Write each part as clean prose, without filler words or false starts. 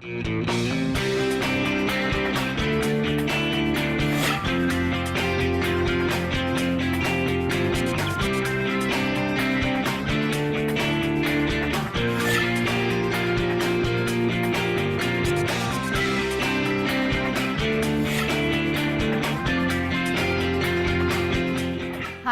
Hi,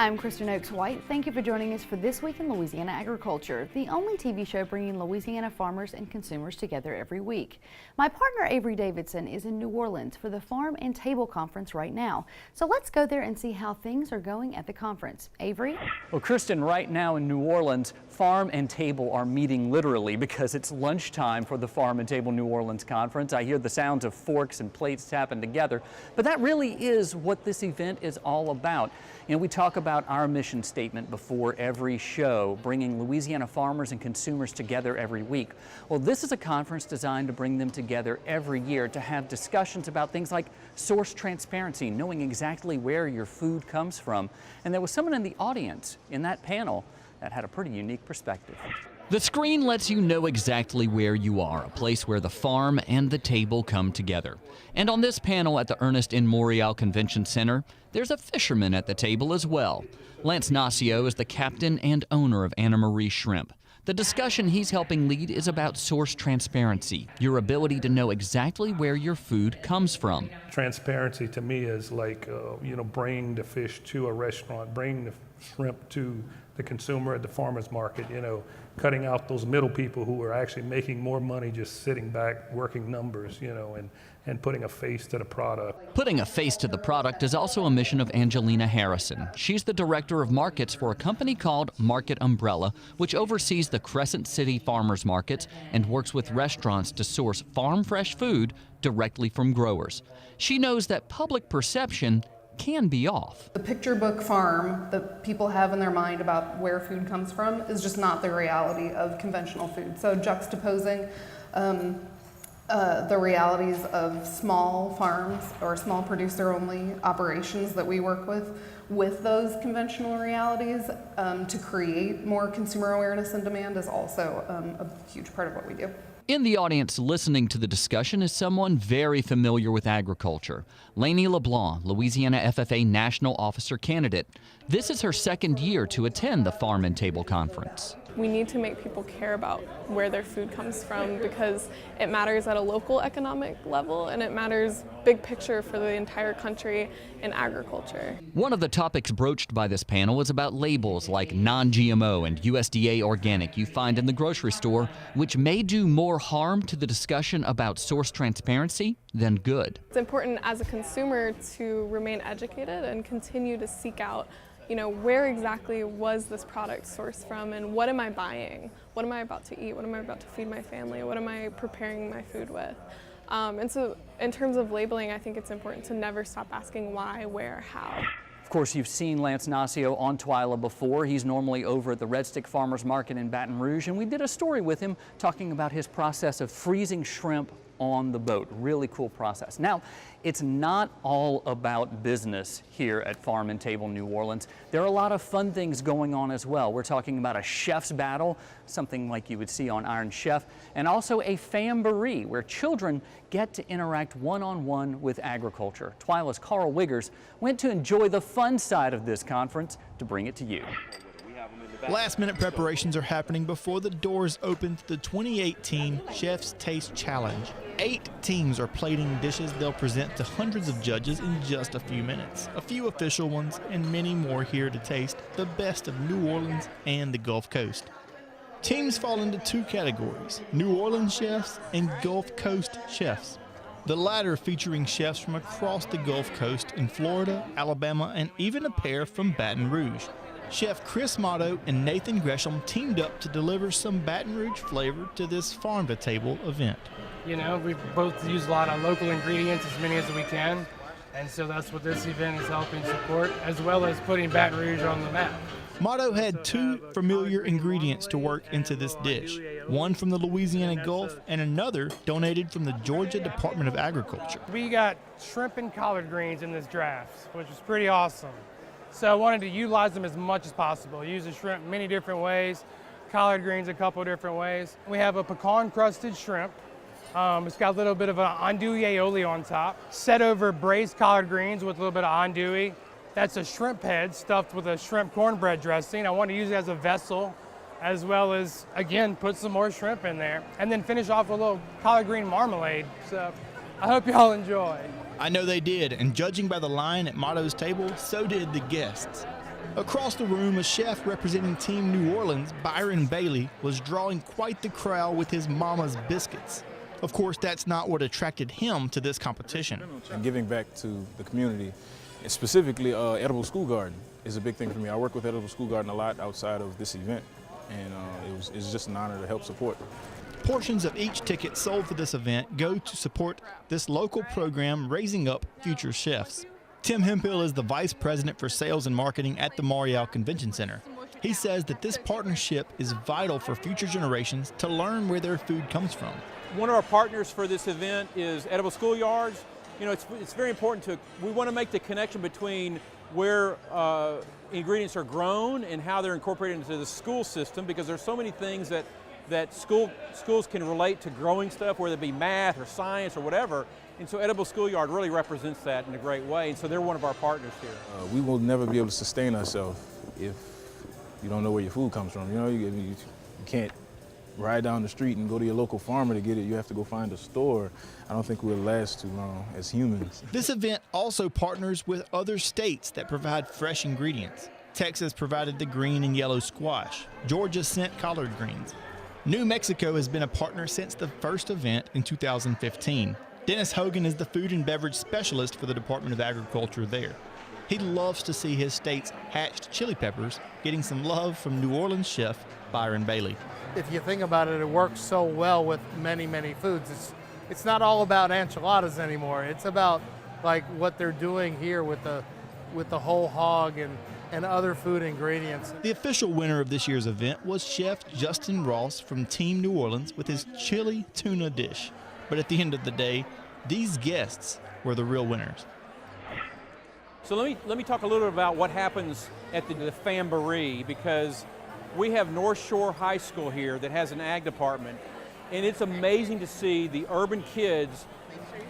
I'm Kristen Oakes White. Thank you for joining us for This Week in Louisiana Agriculture, the only TV show bringing Louisiana farmers and consumers together every week. My partner Avery Davidson is in New Orleans for the Farm and Table Conference right now. So let's go there and see how things are going at the conference. Avery? Well, Kristen, right now in New Orleans, Farm and Table are meeting literally because it's lunchtime for the Farm and Table New Orleans Conference. I hear the sounds of forks and plates tapping together, but that really is what this event is all about. You know, we talk about our mission statement before every show, bringing Louisiana farmers and consumers together every week. Well, this is a conference designed to bring them together every year to have discussions about things like source transparency, knowing exactly where your food comes from. And there was someone in the audience in that panel that had a pretty unique perspective. The screen lets you know exactly where you are, a place where the farm and the table come together. And on this panel at the Ernest N. Morial Convention Center, there's a fisherman at the table as well. Lance Nacio is the captain and owner of Anna Marie Shrimp. The discussion he's helping lead is about source transparency, your ability to know exactly where your food comes from. Transparency to me is like, bringing the fish to a restaurant, bringing the shrimp to the consumer at the farmer's market, cutting out those middle people who are actually making more money just sitting back, working numbers, and putting a face to the product. Putting a face to the product is also a mission of Angelina Harrison. She's the director of markets for a company called Market Umbrella, which oversees the Crescent City farmers markets and works with restaurants to source farm fresh food directly from growers. She knows that public perception can be off. The picture book farm that people have in their mind about where food comes from is just not the reality of conventional food. So juxtaposing the realities of small farms or small producer only operations that we work with those conventional realities to create more consumer awareness and demand is also a huge part of what we do. In the audience listening to the discussion is someone very familiar with agriculture. Lainey LeBlanc, Louisiana FFA National Officer Candidate. This is her second year to attend the Farm and Table Conference. We need to make people care about where their food comes from because it matters at a local economic level and it matters big picture for the entire country in agriculture. One of the topics broached by this panel was about labels like non-GMO and USDA organic you find in the grocery store, which may do more harm to the discussion about source transparency than good. It's important as a consumer to remain educated and continue to seek out where exactly was this product sourced from and what am I buying? What am I about to eat? What am I about to feed my family? What am I preparing my food with? And so in terms of labeling, I think it's important to never stop asking why, where, how. Of course, you've seen Lance Nacio on Twila before. He's normally over at the Red Stick Farmers Market in Baton Rouge, and we did a story with him talking about his process of freezing shrimp on the boat. Really cool process. Now, it's not all about business here at Farm and Table New Orleans. There are a lot of fun things going on as well. We're talking about a chef's battle, something like you would see on Iron Chef, and also a famboree where children get to interact one-on-one with agriculture. Twila's Carl Wiggers went to enjoy the fun side of this conference to bring it to you. Last-minute preparations are happening before the doors open to the 2018 Chef's Taste Challenge. 8 teams are plating dishes they'll present to hundreds of judges in just a few minutes. A few official ones and many more here to taste the best of New Orleans and the Gulf Coast. Teams fall into 2 categories, New Orleans chefs and Gulf Coast chefs. The latter featuring chefs from across the Gulf Coast in Florida, Alabama, and even a pair from Baton Rouge. Chef Chris Motto and Nathan Gresham teamed up to deliver some Baton Rouge flavor to this farm-to-table event. We both use a lot of local ingredients, as many as we can, and so that's what this event is helping support, as well as putting Baton Rouge on the map. Motto had 2 familiar ingredients to work into this dish, one from the Louisiana Gulf and another donated from the Georgia Department of Agriculture. We got shrimp and collard greens in this draft, which is pretty awesome. So I wanted to utilize them as much as possible. Use the shrimp many different ways, collard greens a couple different ways. We have a pecan crusted shrimp, It's got a little bit of an andouille aioli on top, set over braised collard greens with a little bit of andouille. That's a shrimp head stuffed with a shrimp cornbread dressing. I want to use it as a vessel, as well as, again, put some more shrimp in there. And then finish off with a little collard green marmalade. So I hope y'all enjoy. I know they did, and judging by the line at Motto's table, so did the guests. Across the room, a chef representing Team New Orleans, Byron Bailey, was drawing quite the crowd with his mama's biscuits. Of course, that's not what attracted him to this competition. And giving back to the community, and specifically Edible School Garden is a big thing for me. I work with Edible School Garden a lot outside of this event, and it's just an honor to help support. Portions of each ticket sold for this event go to support this local program raising up future chefs. Tim Hemphill is the Vice President for Sales and Marketing at the Morial Convention Center. He says that this partnership is vital for future generations to learn where their food comes from. One of our partners for this event is Edible Schoolyards. You know, it's very important we want to make the connection between where ingredients are grown and how they're incorporated into the school system, because there's so many things that schools can relate to growing stuff, whether it be math or science or whatever. And so Edible Schoolyard really represents that in a great way, and so they're one of our partners here. We will never be able to sustain ourselves if you don't know where your food comes from. You know, you can't ride down the street and go to your local farmer to get it. You have to go find a store. I don't think we'll last too long as humans. This event also partners with other states that provide fresh ingredients. Texas provided the green and yellow squash. Georgia sent collard greens. New Mexico has been a partner since the first event in 2015. Dennis Hogan is the food and beverage specialist for the Department of Agriculture there. He loves to see his state's hatched chili peppers getting some love from New Orleans chef Byron Bailey. If you think about it, it works so well with many, many foods. It's not all about enchiladas anymore. It's about like what they're doing here with the whole hog and other food ingredients. The official winner of this year's event was Chef Justin Ross from Team New Orleans with his chili tuna dish. But at the end of the day, these guests were the real winners. So let me talk a little bit about what happens at the Famboree, because we have North Shore High School here that has an ag department, and it's amazing to see the urban kids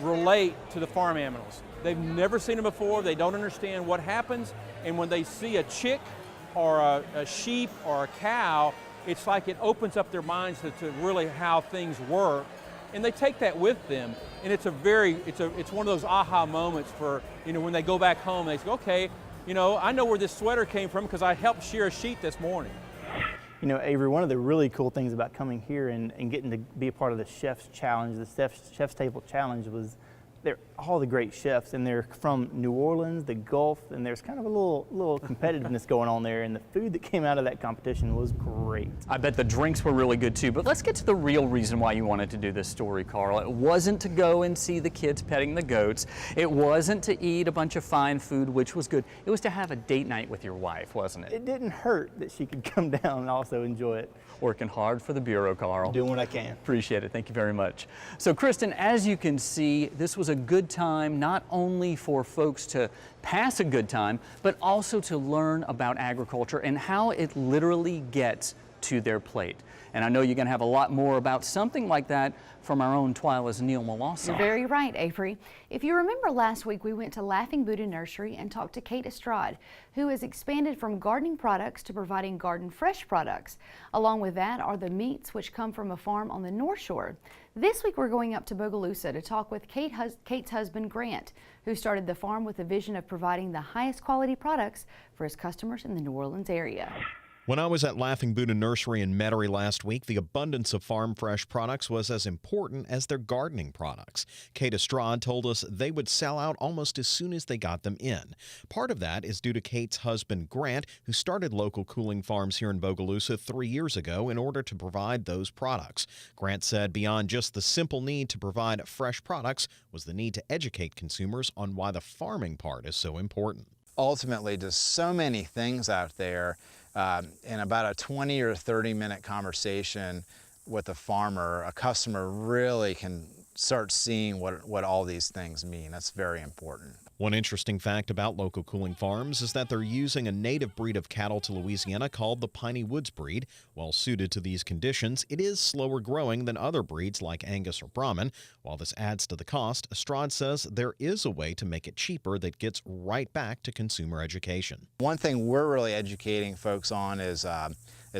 relate to the farm animals. They've never seen them before, they don't understand what happens, and when they see a chick or a sheep or a cow, it's like it opens up their minds to really how things work, and they take that with them. And it's one of those aha moments for, you know, when they go back home, they say, okay, you know, I know where this sweater came from because I helped shear a sheep this morning. You know, Avery, one of the really cool things about coming here and getting to be a part of the Chef's Challenge, the Chef's Table Challenge, was they're all the great chefs, and they're from New Orleans, the Gulf, and there's kind of a little competitiveness going on there, and the food that came out of that competition was great. I bet the drinks were really good too, but let's get to the real reason why you wanted to do this story, Carl. It wasn't to go and see the kids petting the goats. It wasn't to eat a bunch of fine food, which was good. It was to have a date night with your wife, wasn't it? It didn't hurt that she could come down and also enjoy it. Working hard for the Bureau, Carl. Doing what I can. Appreciate it. Thank you very much. So, Kristen, as you can see, this was a good time not only for folks to pass a good time, but also to learn about agriculture and how it literally gets to their plate. And I know you're going to have a lot more about something like that from our own Twila's Neil Molossi. You're very right, Avery. If you remember last week, we went to Laughing Buddha Nursery and talked to Kate Estrade, who has expanded from gardening products to providing garden fresh products. Along with that are the meats which come from a farm on the North Shore. This week, we're going up to Bogalusa to talk with Kate's husband, Grant, who started the farm with a vision of providing the highest quality products for his customers in the New Orleans area. When I was at Laughing Buddha Nursery in Metairie last week, the abundance of farm fresh products was as important as their gardening products. Kate Estrade told us they would sell out almost as soon as they got them in. Part of that is due to Kate's husband, Grant, who started local cooling farms here in Bogalusa 3 years ago in order to provide those products. Grant said beyond just the simple need to provide fresh products was the need to educate consumers on why the farming part is so important. Ultimately, there's so many things out there. In about a 20 or 30-minute conversation with a farmer, a customer really can start seeing what all these things mean. That's very important. One interesting fact about local cooling farms is that they're using a native breed of cattle to Louisiana called the Piney Woods breed. Well suited to these conditions, it is slower growing than other breeds like Angus or Brahman. While this adds to the cost, Estrad says there is a way to make it cheaper that gets right back to consumer education. One thing we're really educating folks on is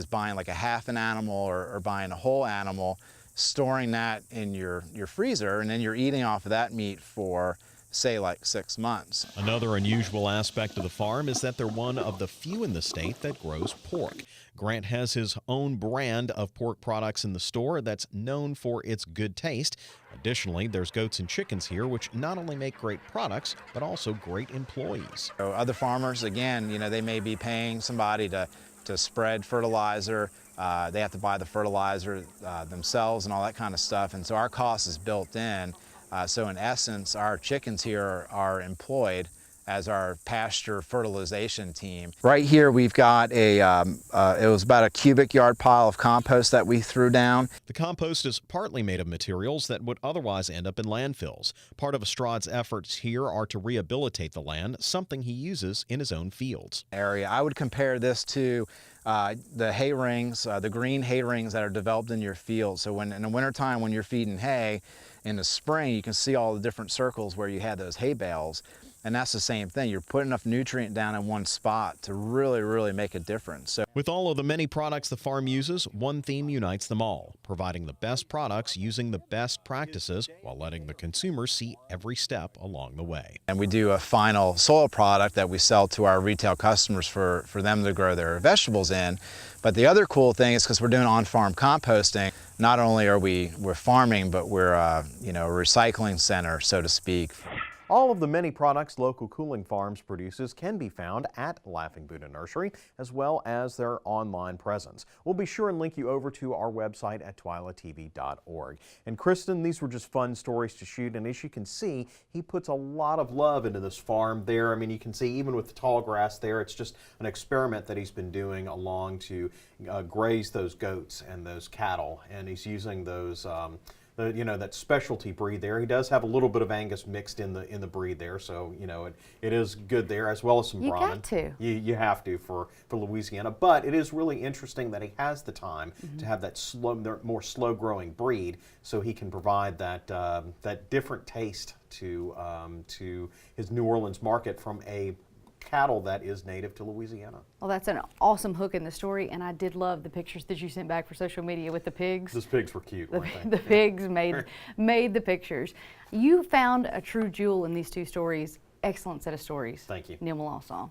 buying like a half an animal or buying a whole animal, storing that in your freezer, and then you're eating off of that meat for say like 6 months. Another unusual aspect of the farm is that they're one of the few in the state that grows pork. Grant has his own brand of pork products in the store that's known for its good taste. Additionally, there's goats and chickens here, which not only make great products, but also great employees. So other farmers, again, they may be paying somebody to spread fertilizer. They have to buy the fertilizer themselves and all that kind of stuff. And so our cost is built in. So in essence, our chickens here are employed as our pasture fertilization team. Right here we've got it was about a cubic yard pile of compost that we threw down. The compost is partly made of materials that would otherwise end up in landfills. Part of Estrad's efforts here are to rehabilitate the land, something he uses in his own fields. I would compare this to the hay rings, the green hay rings that are developed in your field. So in the wintertime when you're feeding hay, in the spring you can see all the different circles where you had those hay bales. And that's the same thing. You're putting enough nutrient down in one spot to really, really make a difference. So, with all of the many products the farm uses, one theme unites them all, providing the best products using the best practices while letting the consumer see every step along the way. And we do a final soil product that we sell to our retail customers for them to grow their vegetables in. But the other cool thing is because we're doing on-farm composting, not only are we're farming, but we're a recycling center, so to speak. All of the many products local cooling farms produces can be found at Laughing Buddha Nursery, as well as their online presence. We'll be sure and link you over to our website at twilatv.org. And Kristen, these were just fun stories to shoot, and as you can see, he puts a lot of love into this farm there. I mean, you can see even with the tall grass there, it's just an experiment that he's been doing along to graze those goats and those cattle, and he's using those that specialty breed there. He does have a little bit of Angus mixed in the breed there, so it is good there, as well as some Brahman. You got to. You have to for Louisiana, but it is really interesting that he has the time to have that more slow growing breed, so he can provide that different taste to his New Orleans market from a cattle that is native to Louisiana. Well, that's an awesome hook in the story, and I did love the pictures that you sent back for social media with the pigs. Those pigs were cute, weren't they? The pigs made the pictures. You found a true jewel in these two stories. Excellent set of stories. Thank you. Neil Malasaw.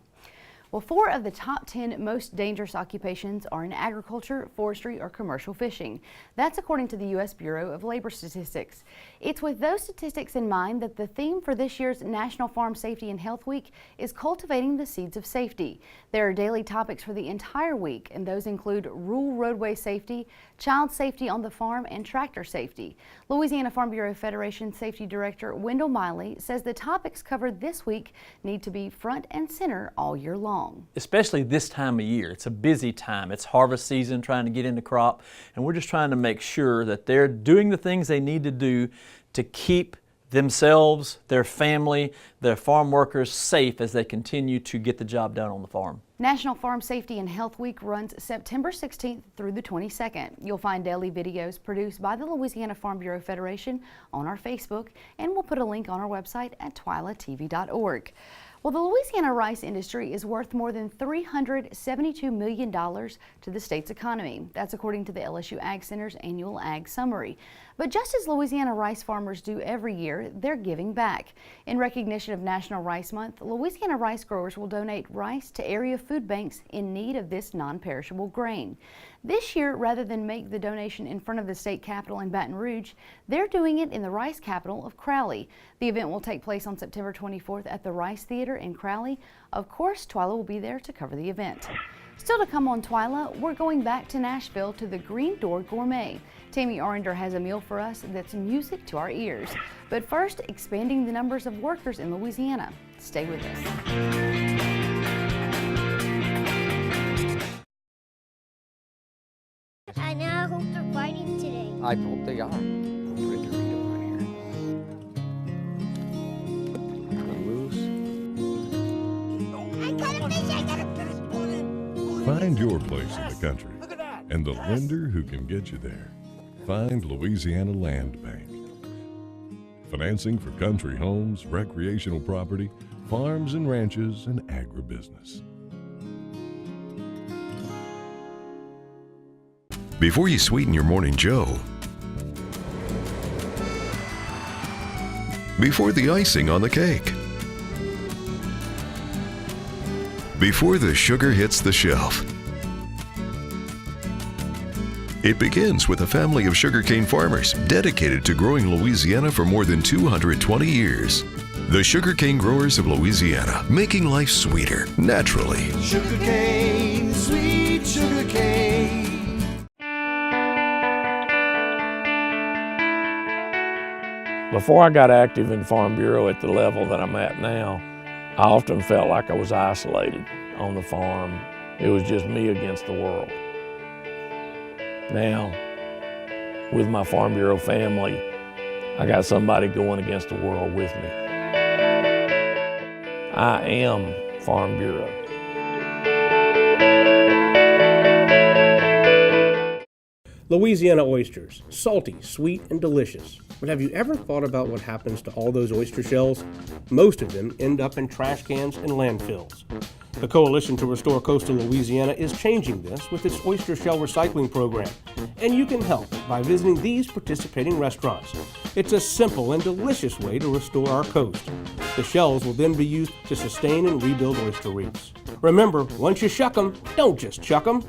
Well, 4 of the top 10 most dangerous occupations are in agriculture, forestry, or commercial fishing. That's according to the U.S. Bureau of Labor Statistics. It's with those statistics in mind that the theme for this year's National Farm Safety and Health Week is cultivating the seeds of safety. There are daily topics for the entire week, and those include rural roadway safety, child safety on the farm, and tractor safety. Louisiana Farm Bureau Federation Safety Director Wendell Miley says the topics covered this week need to be front and center all year long. Especially this time of year. It's a busy time. It's harvest season, trying to get into crop, and we're just trying to make sure that they're doing the things they need to do to keep themselves, their family, their farm workers safe as they continue to get the job done on the farm. National Farm Safety and Health Week runs September 16th through the 22nd. You'll find daily videos produced by the Louisiana Farm Bureau Federation on our Facebook, and we'll put a link on our website at twilatv.org. Well, the Louisiana rice industry is worth more than $372 million to the state's economy. That's according to the LSU Ag Center's annual Ag Summary. But just as Louisiana rice farmers do every year, they're giving back. In recognition of National Rice Month, Louisiana rice growers will donate rice to area food banks in need of this non-perishable grain. This year, rather than make the donation in front of the state capitol in Baton Rouge, they're doing it in the rice capital of Crowley. The event will take place on September 24th at the Rice Theater in Crowley. Of course, Twila will be there to cover the event. Still to come on Twila, we're going back to Nashville to the Green Door Gourmet. Tammy Oringer has a meal for us that's music to our ears. But first, expanding the numbers of workers in Louisiana. Stay with us. I now hope they're fighting today. I hope they are. We'll put a Dorito right here. Loose. Find your place in the country and the lender who can get you there. Find Louisiana Land Bank. Financing for country homes, recreational property, farms and ranches, and agribusiness. Before you sweeten your morning joe, before the icing on the cake, before the sugar hits the shelf, it begins with a family of sugarcane farmers dedicated to growing Louisiana for more than 220 years. The Sugarcane Growers of Louisiana, making life sweeter, naturally. Sugarcane, sweet sugarcane. Before I got active in Farm Bureau at the level that I'm at now, I often felt like I was isolated on the farm. It was just me against the world. Now, with my Farm Bureau family, I got somebody going against the world with me. I am Farm Bureau. Louisiana oysters, salty, sweet, and delicious. But have you ever thought about what happens to all those oyster shells? Most of them end up in trash cans and landfills. The Coalition to Restore Coastal Louisiana is changing this with its oyster shell recycling program, and you can help by visiting these participating restaurants. It's a simple and delicious way to restore our coast. The shells will then be used to sustain and rebuild oyster reefs. Remember, once you shuck them, don't just chuck them.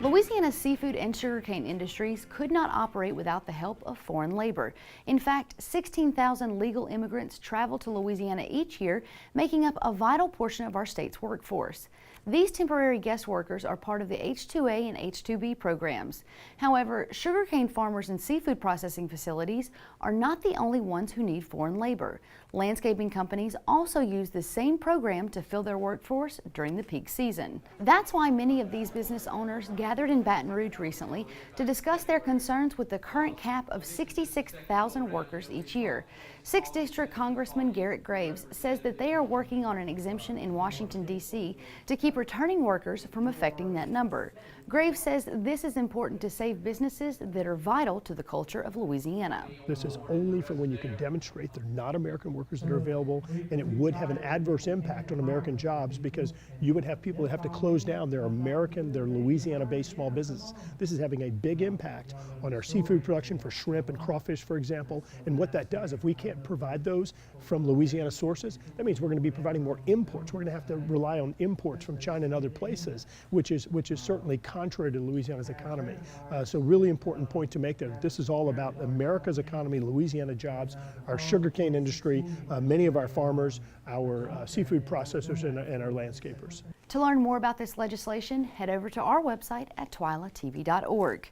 Louisiana's seafood and sugarcane industries could not operate without the help of foreign labor. In fact, 16,000 legal immigrants travel to Louisiana each year, making up a vital portion of our state's workforce. These temporary guest workers are part of the H-2A and H-2B programs. However, sugarcane farmers and seafood processing facilities are not the only ones who need foreign labor. Landscaping companies also use the same program to fill their workforce during the peak season. That's why many of these business owners gathered in Baton Rouge recently to discuss their concerns with the current cap of 66,000 workers each year. 6th District Congressman Garrett Graves says that they are working on an exemption in Washington, D.C. to keep returning workers from affecting that number. Graves says this is important to save businesses that are vital to the culture of Louisiana. This is only for when you can demonstrate they're not American workers that are available, and it would have an adverse impact on American jobs because you would have people that have to close down their American, their Louisiana-based small businesses. This is having a big impact on our seafood production for shrimp and crawfish, for example, and what that does, if we can't provide those from Louisiana sources, that means we're going to be providing more imports. We're going to have to rely on imports from China and other places, which is certainly contrary to Louisiana's economy. So really important point to make there. This is all about America's economy, Louisiana jobs, our sugarcane industry, many of our farmers, our seafood processors, and our landscapers. To learn more about this legislation, head over to our website at twilatv.org.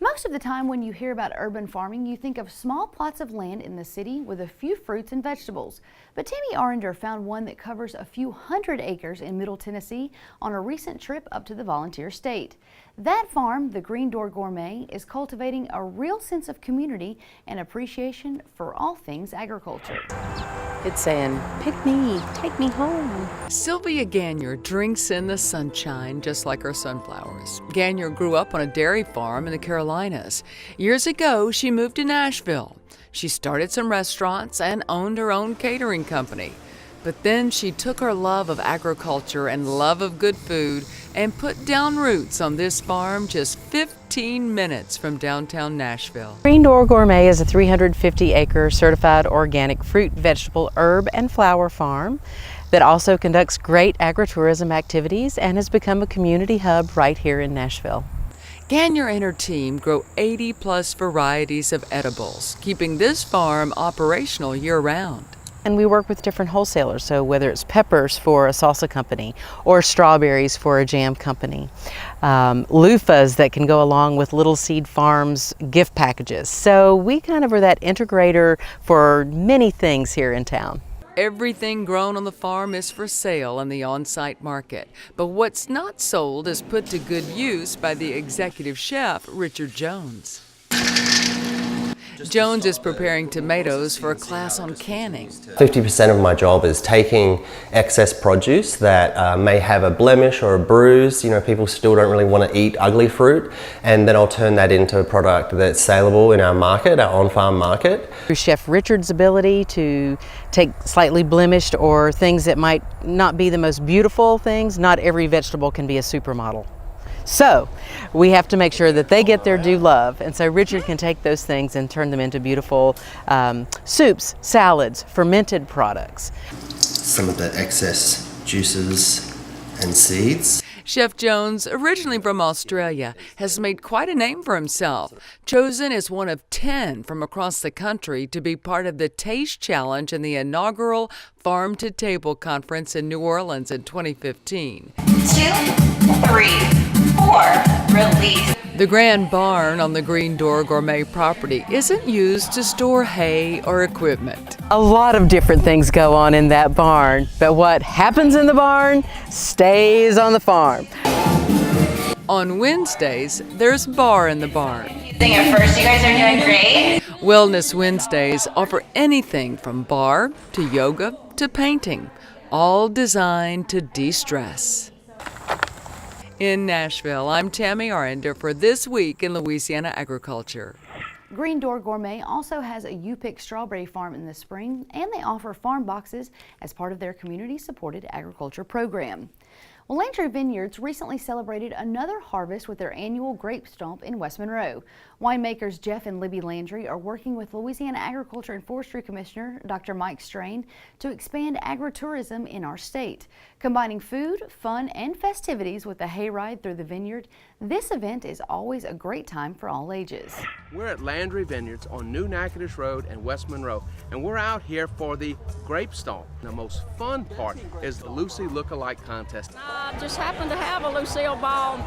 Most of the time when you hear about urban farming, you think of small plots of land in the city with a few fruits and vegetables. But Tammy Arender found one that covers a few hundred acres in Middle Tennessee on a recent trip up to the Volunteer State. That farm, the Green Door Gourmet, is cultivating a real sense of community and appreciation for all things agriculture. It's saying, pick me, take me home. Sylvia Gagnier drinks in the sunshine just like her sunflowers. Gagnier grew up on a dairy farm in the Carolinas. Years ago, she moved to Nashville. She started some restaurants and owned her own catering company. But then she took her love of agriculture and love of good food and put down roots on this farm just 15 minutes from downtown Nashville. Green Door Gourmet is a 350-acre certified organic fruit, vegetable, herb, and flower farm that also conducts great agritourism activities and has become a community hub right here in Nashville. Gagnier and her team grow 80-plus varieties of edibles, keeping this farm operational year-round. And we work with different wholesalers, so whether it's peppers for a salsa company or strawberries for a jam company, loofahs that can go along with Little Seed Farms gift packages. So we kind of are that integrator for many things here in town. Everything grown on the farm is for sale in the on-site market, but what's not sold is put to good use by the executive chef, Richard Jones. Jones is preparing tomatoes for a class on canning. 50% of my job is taking excess produce that may have a blemish or a bruise. You know, people still don't really want to eat ugly fruit, and then I'll turn that into a product that's saleable in our market, our on-farm market. Chef Richard's ability to take slightly blemished or things that might not be the most beautiful things. Not every vegetable can be a supermodel. So we have to make sure that they get their due love, and so Richard can take those things and turn them into beautiful soups, salads, fermented products. Some of the excess juices and seeds. Chef Jones, originally from Australia, has made quite a name for himself, chosen as one of 10 from across the country to be part of the Taste Challenge in the inaugural Farm to Table Conference in New Orleans in 2015. 2, 3, 4, release. The Grand Barn on the Green Door Gourmet property isn't used to store hay or equipment. A lot of different things go on in that barn, but what happens in the barn stays on the farm. On Wednesdays, there's Bar in the Barn. Sing it first, you guys are doing great. Wellness Wednesdays offer anything from bar to yoga to painting, all designed to de-stress. In Nashville, I'm Tammy Arender for This Week in Louisiana Agriculture. Green Door Gourmet also has a U-Pick strawberry farm in the spring, and they offer farm boxes as part of their community-supported agriculture program. Well, Landry Vineyards recently celebrated another harvest with their annual Grape Stomp in West Monroe. Winemakers Jeff and Libby Landry are working with Louisiana Agriculture and Forestry Commissioner Dr. Mike Strain to expand agritourism in our state. Combining food, fun, and festivities with a hayride through the vineyard, this event is always a great time for all ages. We're at Landry Vineyards on New Natchitoches Road in West Monroe, and we're out here for the Grape Stomp. The most fun part is the Lucy Look-alike contest. I just happened to have a Lucille Ball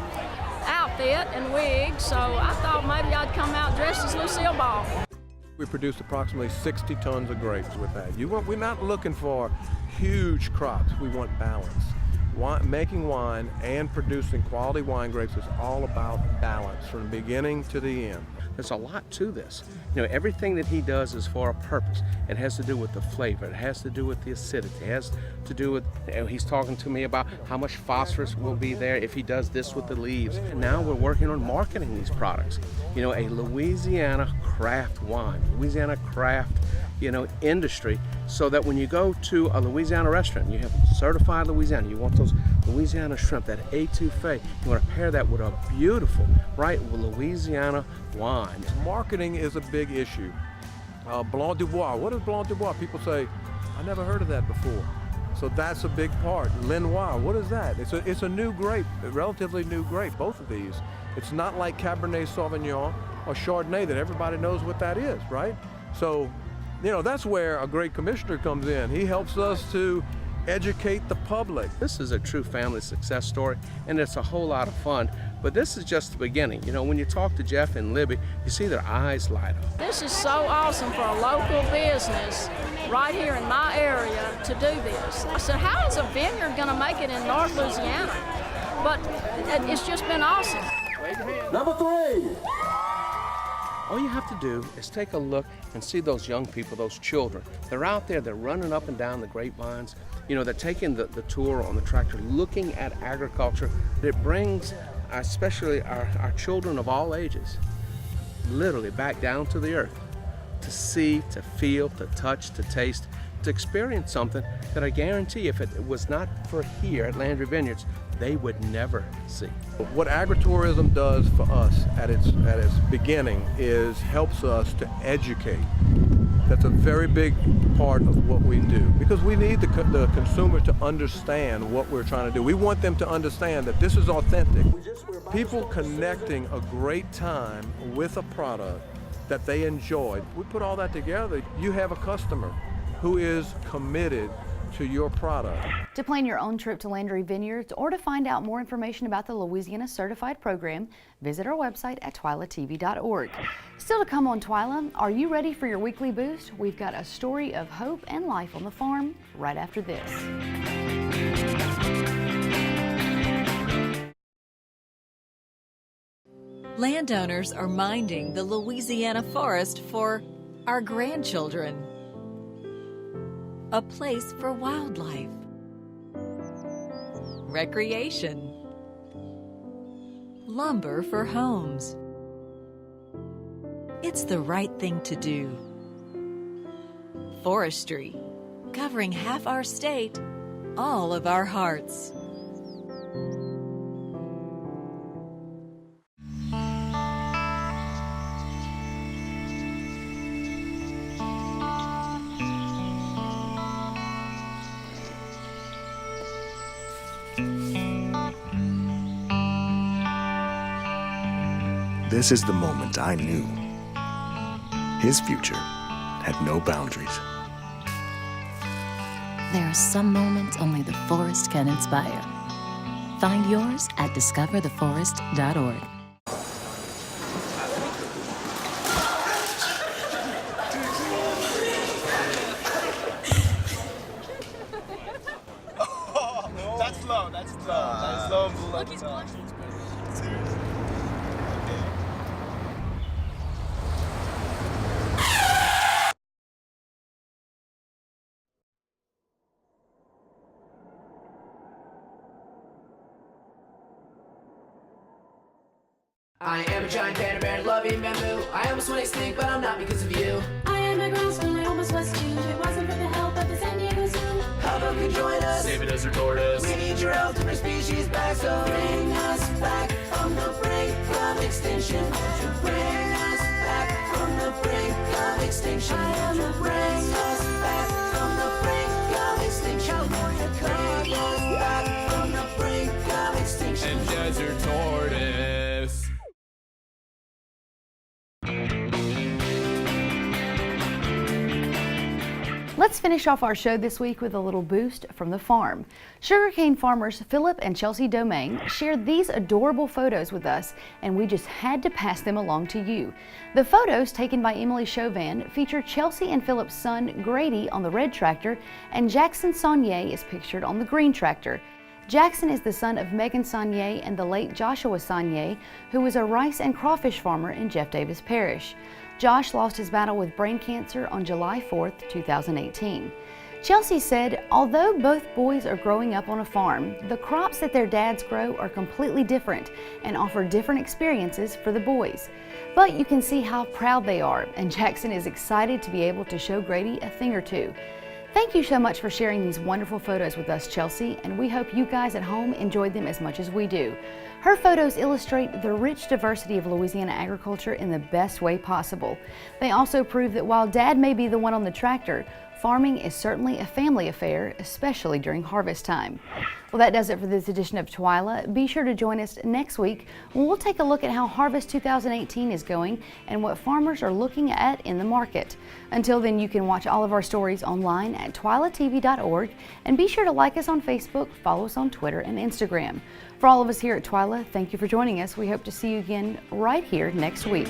outfit and wig, so I thought maybe I'd come out dressed as Lucille Ball. We produced approximately 60 tons of grapes with that. We're not looking for huge crops. We want balance. Making wine and producing quality wine grapes is all about balance from the beginning to the end. There's a lot to this. You know, everything that he does is for a purpose. It has to do with the flavor. It has to do with the acidity. It has to do with, he's talking to me about how much phosphorus will be there if he does this with the leaves. And now we're working on marketing these products. You know, a Louisiana craft wine, Louisiana craft, industry, so that when you go to a Louisiana restaurant, you have certified Louisiana, you want those Louisiana shrimp, that etouffee, you want to pair that with a beautiful, bright Louisiana wine. Marketing is a big issue. Blanc du Bois, what is Blanc du Bois? People say, I never heard of that before. So that's a big part. Lenoir, what is that? It's a new grape, a relatively new grape, both of these. It's not like Cabernet Sauvignon or Chardonnay that everybody knows what that is, right? So, that's where a great commissioner comes in. He helps us to educate the public. This is a true family success story, and it's a whole lot of fun. But this is just the beginning. When you talk to Jeff and Libby, you see their eyes light up. This is so awesome for a local business right here in my area to do this. I said, how is a vineyard going to make it in North Louisiana? But it's just been awesome. Number 3. All you have to do is take a look and see those young people, those children. They're out there, they're running up and down the grapevines. They're taking the tour on the tractor, looking at agriculture. It brings especially our children of all ages literally back down to the earth to see, to feel, to touch, to taste, to experience something that I guarantee if it was not for here at Landry Vineyards, they would never see. What agritourism does for us at its beginning is helps us to educate. That's a very big part of what we do because we need the consumer to understand what we're trying to do. We want them to understand that this is authentic. People connecting a great time with a product that they enjoyed. We put all that together. You have a customer who is committed to your product. To plan your own trip to Landry Vineyards or to find out more information about the Louisiana Certified Program, visit our website at twilatv.org. Still to come on Twila, are you ready for your weekly boost? We've got a story of hope and life on the farm right after this. Landowners are minding the Louisiana forest for our grandchildren. A place for wildlife, recreation, lumber for homes. It's the right thing to do. Forestry, covering half our state, all of our hearts. This is the moment I knew his future had no boundaries. There are some moments only the forest can inspire. Find yours at discovertheforest.org. That's low, that's low. That's low and below. Look, he's blushing. Seriously. I am a giant panda bear, loving bamboo. I almost want to extinct, but I'm not because of you. I am a ground squirrel, I almost was too. If it wasn't for the help of the San Diego Zoo. How about you join us? Save a desert tortoise. We need your help to bring species back, so bring us back from the brink of extinction. Won't you bring us back from the brink of extinction? Won't you bring us back from the brink of extinction? Won't you bring us back from the brink of extinction? And desert tortoise. Let's finish off our show this week with a little boost from the farm. Sugarcane farmers Philip and Chelsea Domingue shared these adorable photos with us, and we just had to pass them along to you. The photos, taken by Emily Chauvin, feature Chelsea and Philip's son Grady on the red tractor, and Jackson Saunier is pictured on the green tractor. Jackson is the son of Megan Saunier and the late Joshua Saunier, who was a rice and crawfish farmer in Jeff Davis Parish. Josh lost his battle with brain cancer on July 4th, 2018. Chelsea said, although both boys are growing up on a farm, the crops that their dads grow are completely different and offer different experiences for the boys. But you can see how proud they are, and Jackson is excited to be able to show Grady a thing or two. Thank you so much for sharing these wonderful photos with us, Chelsea, and we hope you guys at home enjoyed them as much as we do. Her photos illustrate the rich diversity of Louisiana agriculture in the best way possible. They also prove that while Dad may be the one on the tractor, farming is certainly a family affair, especially during harvest time. Well, that does it for this edition of Twila. Be sure to join us next week when we'll take a look at how Harvest 2018 is going and what farmers are looking at in the market. Until then, you can watch all of our stories online at twilatv.org, and be sure to like us on Facebook, follow us on Twitter and Instagram. For all of us here at Twila, thank you for joining us. We hope to see you again right here next week.